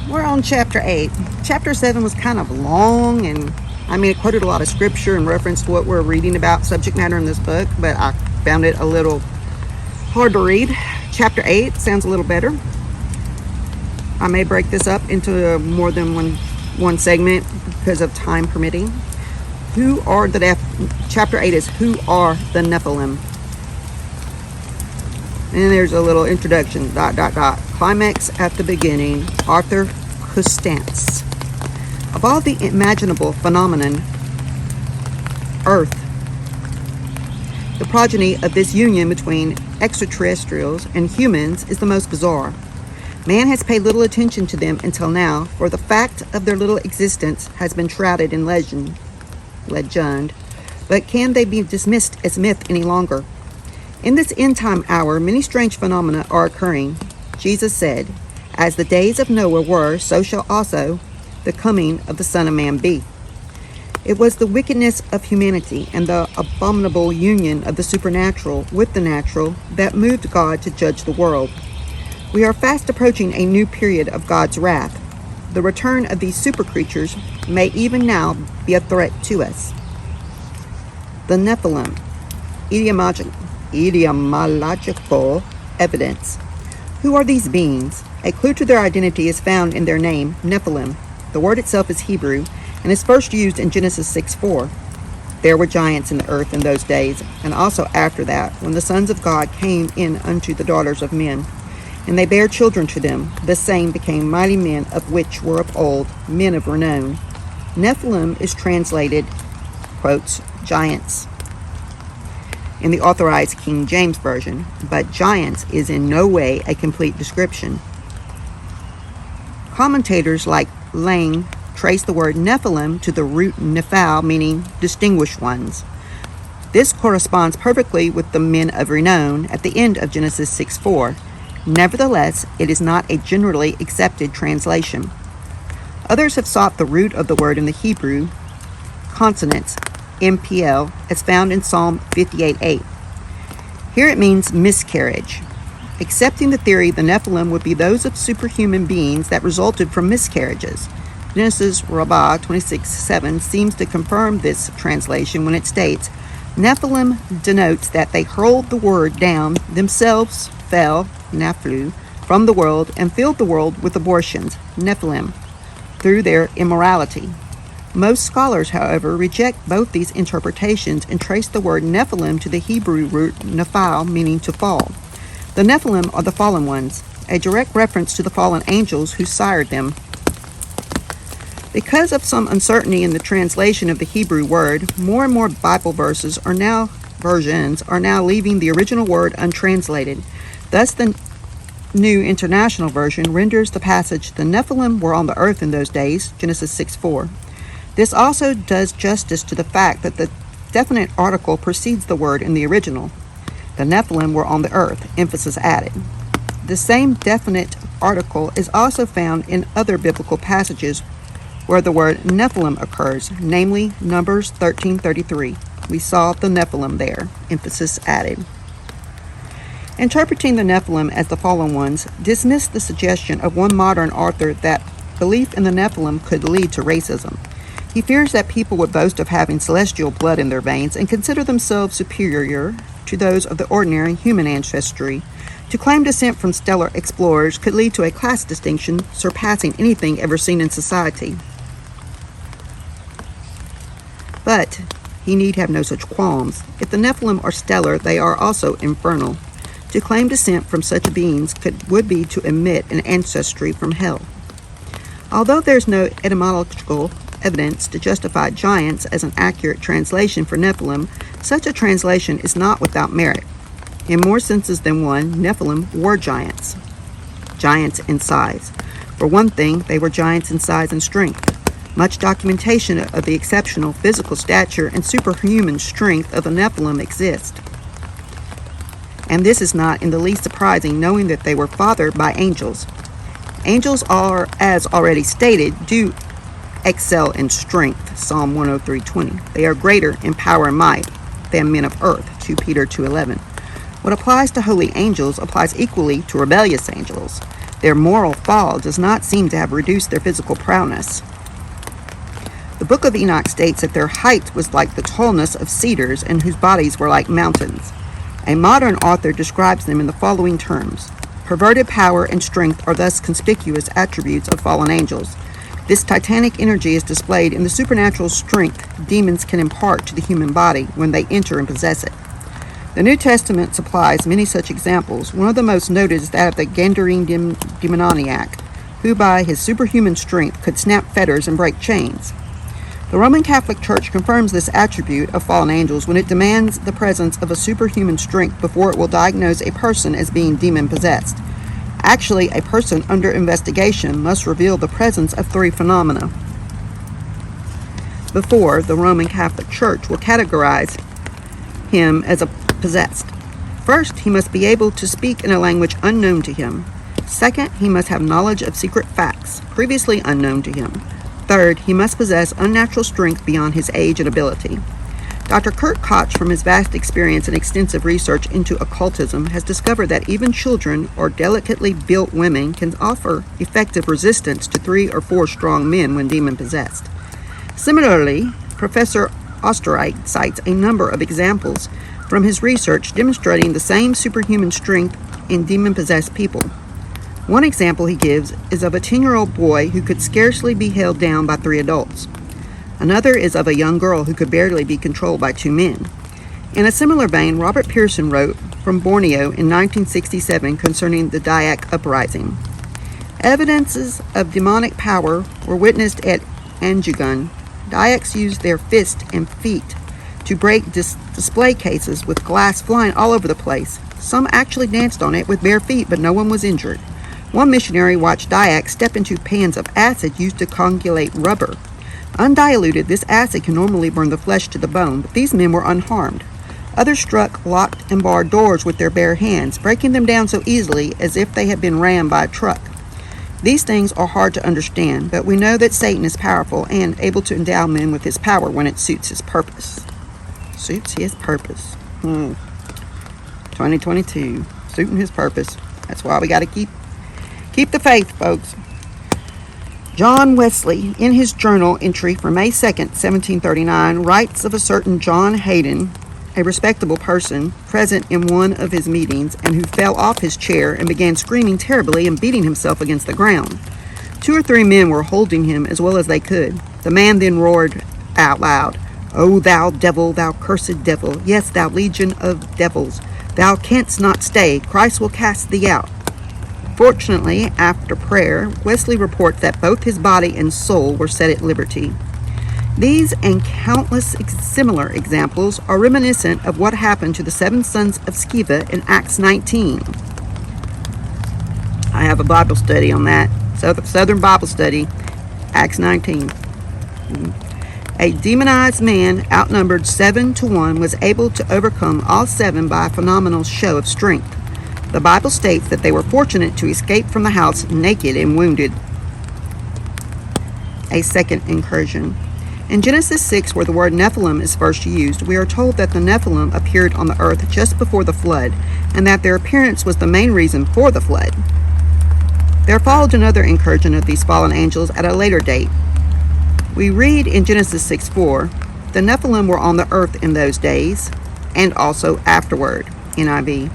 We're on chapter 8. Chapter 7 was kind of long, and it quoted a lot of scripture and referenced what we're reading about subject matter in this book, but I found it a little hard to read. Chapter 8 sounds a little better. I may break this up into more than one segment because of time permitting. Chapter 8 is Who Are the Nephilim? And there's a little introduction, ... Climax at the beginning, Arthur Custance. Of all the imaginable phenomenon, Earth, the progeny of this union between extraterrestrials and humans, is the most bizarre. Man has paid little attention to them until now, for the fact of their little existence has been shrouded in legend. But can they be dismissed as myth any longer? In this end-time hour, many strange phenomena are occurring. Jesus said, "As the days of Noah were, so shall also the coming of the Son of Man be." It was the wickedness of humanity and the abominable union of the supernatural with the natural that moved God to judge the world. We are fast approaching a new period of God's wrath. The return of these super creatures may even now be a threat to us. The Nephilim. Etymological evidence. Who are these beings? A clue to their identity is found in their name, Nephilim. The word itself is Hebrew and is first used in Genesis 6:4. There were giants in the earth in those days, and also after that, when the sons of God came in unto the daughters of men. And they bare children to them. The same became mighty men, of which were of old, men of renown. Nephilim is translated, quotes, giants, in the Authorized King James Version, but giants is in no way a complete description. Commentators like Lane trace the word Nephilim to the root Nephal, meaning distinguished ones. This corresponds perfectly with the men of renown at the end of Genesis 6:4. Nevertheless, it is not a generally accepted translation. Others have sought the root of the word in the Hebrew consonants, MPL, as found in Psalm 58:8. Here it means miscarriage. Accepting the theory, the Nephilim would be those of superhuman beings that resulted from miscarriages. Genesis Rabbah 26:7 seems to confirm this translation when it states, Nephilim denotes that they hurled the word down, themselves fell, Nephlu, from the world and filled the world with abortions, Nephilim, through their immorality. Most scholars, however, reject both these interpretations and trace the word Nephilim to the Hebrew root Nephal, meaning to fall. The Nephilim are the fallen ones, a direct reference to the fallen angels who sired them. Because of some uncertainty in the translation of the Hebrew word, more and more Bible versions are now leaving the original word untranslated. Thus, the New International Version renders the passage, "The Nephilim were on the earth in those days," Genesis 6:4. This also does justice to the fact that the definite article precedes the word in the original. The Nephilim were on the earth, emphasis added. The same definite article is also found in other biblical passages where the word Nephilim occurs, namely Numbers 13:33. We saw the Nephilim there, emphasis added. Interpreting the Nephilim as the fallen ones dismissed the suggestion of one modern author that belief in the Nephilim could lead to racism. He fears that people would boast of having celestial blood in their veins and consider themselves superior to those of the ordinary human ancestry. To claim descent from stellar explorers could lead to a class distinction surpassing anything ever seen in society. But he need have no such qualms. If the Nephilim are stellar, they are also infernal. To claim descent from such beings would be to admit an ancestry from hell. Although there's no etymological evidence to justify giants as an accurate translation for Nephilim, such a translation is not without merit. In more senses than one, Nephilim were giants in size. For one thing, they were giants in size and strength. Much documentation of the exceptional physical stature and superhuman strength of the Nephilim exists. And this is not in the least surprising, knowing that they were fathered by angels. Angels are, as already stated, do excel in strength, Psalm 103:20. They are greater in power and might than men of earth, 2 Peter 2:11. What applies to holy angels applies equally to rebellious angels. Their moral fall does not seem to have reduced their physical prowess. The Book of Enoch states that their height was like the tallness of cedars and whose bodies were like mountains. A modern author describes them in the following terms. Perverted power and strength are thus conspicuous attributes of fallen angels. This titanic energy is displayed in the supernatural strength demons can impart to the human body when they enter and possess it. The New Testament supplies many such examples. One of the most noted is that of the Gadarene demoniac, who by his superhuman strength could snap fetters and break chains. The Roman Catholic Church confirms this attribute of fallen angels when it demands the presence of a superhuman strength before it will diagnose a person as being demon-possessed. Actually, a person under investigation must reveal the presence of three phenomena before the Roman Catholic Church will categorize him as a possessed. First, he must be able to speak in a language unknown to him. Second, he must have knowledge of secret facts previously unknown to him. Third, he must possess unnatural strength beyond his age and ability. Dr. Kurt Koch, from his vast experience and extensive research into occultism, has discovered that even children or delicately built women can offer effective resistance to 3 or 4 strong men when demon-possessed. Similarly, Professor Osterreich cites a number of examples from his research demonstrating the same superhuman strength in demon-possessed people. One example he gives is of a 10-year-old boy who could scarcely be held down by 3 adults. Another is of a young girl who could barely be controlled by 2 men. In a similar vein, Robert Pearson wrote from Borneo in 1967 concerning the Dayak uprising. Evidences of demonic power were witnessed at Anjugun. Dayaks used their fists and feet to break display cases with glass flying all over the place. Some actually danced on it with bare feet, but no one was injured. One missionary watched Dayaks step into pans of acid used to coagulate rubber. Undiluted, this acid can normally burn the flesh to the bone, but these men were unharmed. Others struck locked and barred doors with their bare hands, breaking them down so easily as if they had been rammed by a truck. These things are hard to understand, but we know that Satan is powerful and able to endow men with his power when it suits his purpose. Suits his purpose. 2022. Suiting his purpose. That's why we got to keep the faith, folks. John Wesley, in his journal entry for May 2nd, 1739, writes of a certain John Hayden, a respectable person, present in one of his meetings, and who fell off his chair and began screaming terribly and beating himself against the ground. 2 or 3 men were holding him as well as they could. The man then roared out loud, "O thou devil, thou cursed devil, yes, thou legion of devils, thou canst not stay, Christ will cast thee out." Fortunately, after prayer, Wesley reports that both his body and soul were set at liberty. These and countless similar examples are reminiscent of what happened to the 7 sons of Sceva in Acts 19. I have a Bible study on that. Southern Bible Study, Acts 19. A demonized man, outnumbered 7 to 1, was able to overcome all 7 by a phenomenal show of strength. The Bible states that they were fortunate to escape from the house naked and wounded. A second incursion. In Genesis 6, where the word Nephilim is first used, we are told that the Nephilim appeared on the earth just before the flood, and that their appearance was the main reason for the flood. There followed another incursion of these fallen angels at a later date. We read in Genesis 6:4, the Nephilim were on the earth in those days, and also afterward, NIV.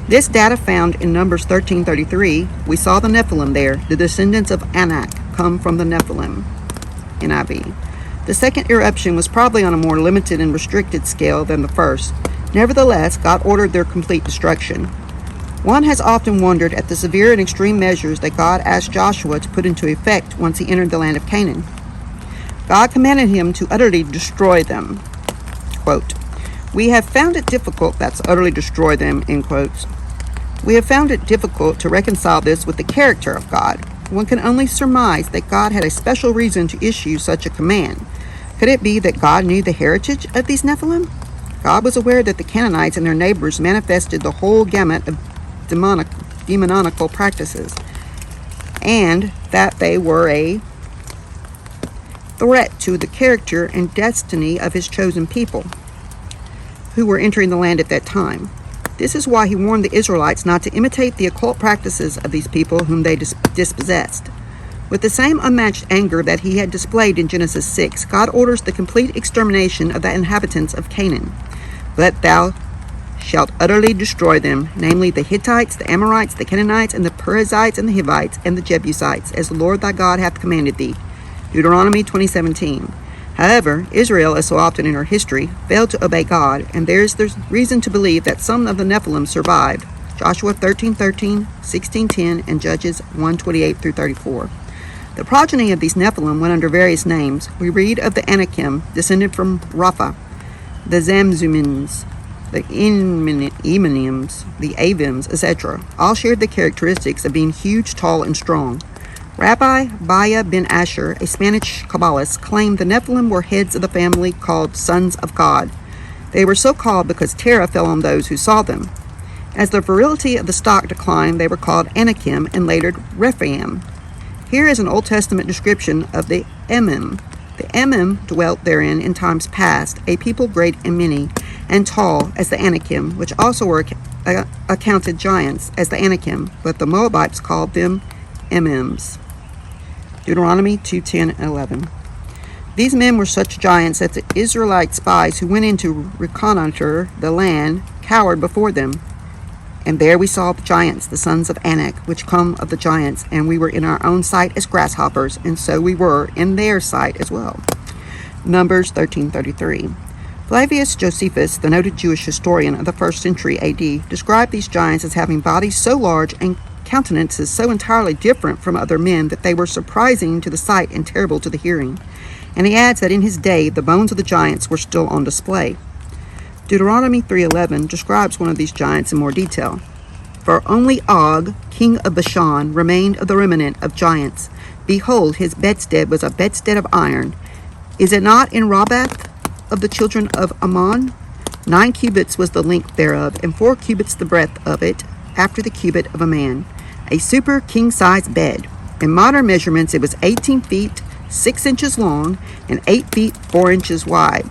This data found in Numbers 13:33, we saw the Nephilim there, the descendants of Anak come from the Nephilim, NIV. The second eruption was probably on a more limited and restricted scale than the first. Nevertheless, God ordered their complete destruction. One has often wondered at the severe and extreme measures that God asked Joshua to put into effect once he entered the land of Canaan. God commanded him to utterly destroy them. Quote, "We have found it difficult," that's utterly destroy them, in quotes. "We have found it difficult to reconcile this with the character of God. One can only surmise that God had a special reason to issue such a command. Could it be that God knew the heritage of these Nephilim? God was aware that the Canaanites and their neighbors manifested the whole gamut of demoniacal practices, and that they were a threat to the character and destiny of his chosen people who were entering the land at that time. This is why he warned the Israelites not to imitate the occult practices of these people whom they dispossessed. With the same unmatched anger that he had displayed in Genesis 6, God orders the complete extermination of the inhabitants of Canaan. But thou shalt utterly destroy them, namely the Hittites, the Amorites, the Canaanites, and the Perizzites, and the Hivites, and the Jebusites, as the Lord thy God hath commanded thee. Deuteronomy 20:17. However, Israel, as so often in her history, failed to obey God, and there's reason to believe that some of the Nephilim survived. Joshua 13:13, 16:10, and Judges 1:28-34. The progeny of these Nephilim went under various names. We read of the Anakim, descended from Rapha, the Zamzumims, the Eminims, the Avims, etc. All shared the characteristics of being huge, tall, and strong. Rabbi Baya ben Asher, a Spanish Kabbalist, claimed the Nephilim were heads of the family called Sons of God. They were so called because terror fell on those who saw them. As the virility of the stock declined, they were called Anakim and later Rephaim. Here is an Old Testament description of the Emim. The Emim dwelt therein in times past, a people great and many, and tall as the Anakim, which also were accounted giants as the Anakim, but the Moabites called them Emims. Deuteronomy 2:10 and 11. These men were such giants that the Israelite spies who went in to reconnoiter the land cowered before them. And there we saw the giants, the sons of Anak, which come of the giants, and we were in our own sight as grasshoppers, and so we were in their sight as well. Numbers 13:33. Flavius Josephus, the noted Jewish historian of the 1st century AD, described these giants as having bodies so large and countenances so entirely different from other men that they were surprising to the sight and terrible to the hearing. And he adds that in his day the bones of the giants were still on display. Deuteronomy 3:11 describes one of these giants in more detail. For only Og, king of Bashan, remained of the remnant of giants. Behold, his bedstead was a bedstead of iron. Is it not in Rabbath of the children of Ammon? 9 cubits was the length thereof, and 4 cubits the breadth of it, after the cubit of a man. A super king-size bed. In modern measurements, it was 18 feet, 6 inches long, and 8 feet, 4 inches wide.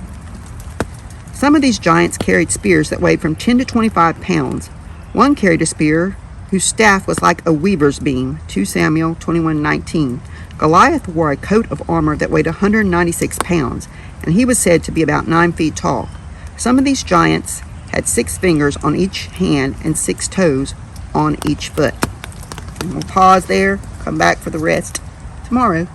Some of these giants carried spears that weighed from 10 to 25 pounds. One carried a spear whose staff was like a weaver's beam, 2 Samuel 21:19. Goliath wore a coat of armor that weighed 196 pounds, and he was said to be about 9 feet tall. Some of these giants had 6 fingers on each hand and 6 toes on each foot. And we'll pause there, come back for the rest tomorrow.